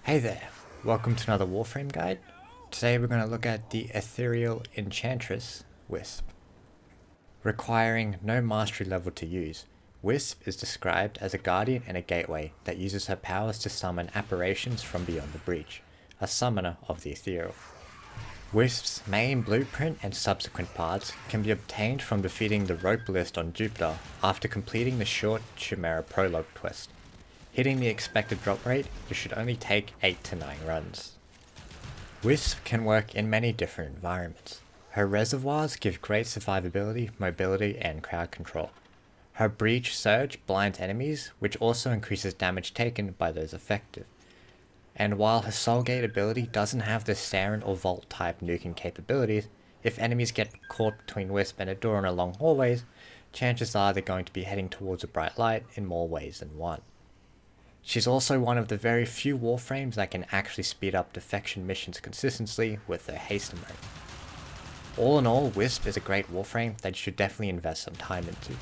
Hey there, welcome to another Warframe guide. Today we're going to look at the Ethereal Enchantress, Wisp. Requiring no mastery level to use, Wisp is described as a guardian and a gateway that uses her powers to summon apparitions from beyond the breach, a summoner of the ethereal. Wisp's main blueprint and subsequent parts can be obtained from defeating the rope list on Jupiter after completing the short Chimera prologue quest. Hitting the expected drop rate, it should only take 8 to 9 runs. Wisp can work in many different environments. Her reservoirs give great survivability, mobility, and crowd control. Her breach surge blinds enemies, which also increases damage taken by those affected. And while her Soulgate ability doesn't have the Sarin or Vault type nuking capabilities, if enemies get caught between Wisp and a door in a long hallways, chances are they're going to be heading towards a bright light in more ways than one. She's also one of the very few Warframes that can actually speed up defection missions consistently with her haste mode. All in all, Wisp is a great Warframe that you should definitely invest some time into.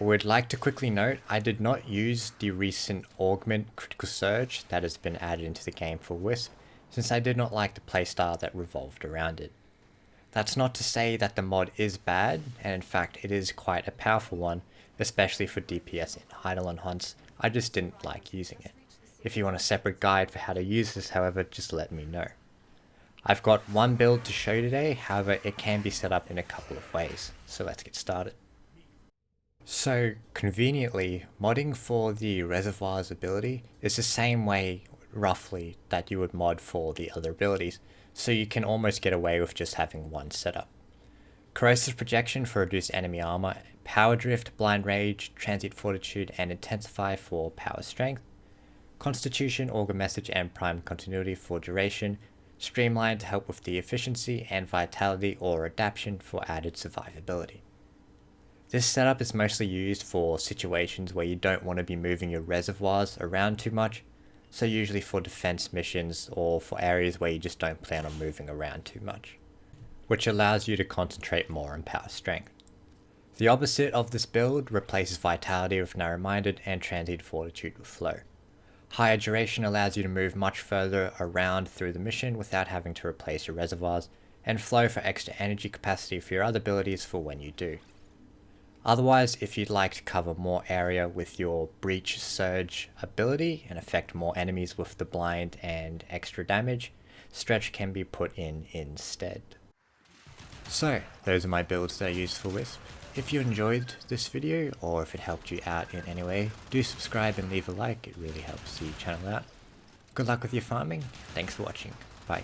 I would like to quickly note, I did not use the recent Augment Critical Surge that has been added into the game for Wisp, since I did not like the playstyle that revolved around it. That's not to say that the mod is bad, and in fact it is quite a powerful one, especially for DPS in Eidolon hunts. I just didn't like using it. If you want a separate guide for how to use this, however, just let me know. I've got one build to show you today, however it can be set up in a couple of ways, so let's get started. So conveniently, modding for the reservoirs ability is the same way roughly that you would mod for the other abilities, so you can almost get away with just having one setup. Corrosive Projection for reduced enemy armor, Power Drift, Blind Rage, Transient Fortitude, and Intensify for power strength, Constitution, Augur Message, and Prime Continuity for duration, Streamline to help with the efficiency, and Vitality or Adaption for added survivability. This setup is mostly used for situations where you don't want to be moving your reservoirs around too much, so usually for defense missions or for areas where you just don't plan on moving around too much, which allows you to concentrate more on power strength. The opposite of this build replaces Vitality with Narrow-Minded and Transient Fortitude with Flow. Higher duration allows you to move much further around through the mission without having to replace your reservoirs, and Flow for extra energy capacity for your other abilities for when you do. Otherwise, if you'd like to cover more area with your Breach Surge ability and affect more enemies with the blind and extra damage, Stretch can be put in instead. So, those are my builds that I used for Wisp. If you enjoyed this video, or if it helped you out in any way, do subscribe and leave a like, it really helps the channel out. Good luck with your farming, thanks for watching, bye.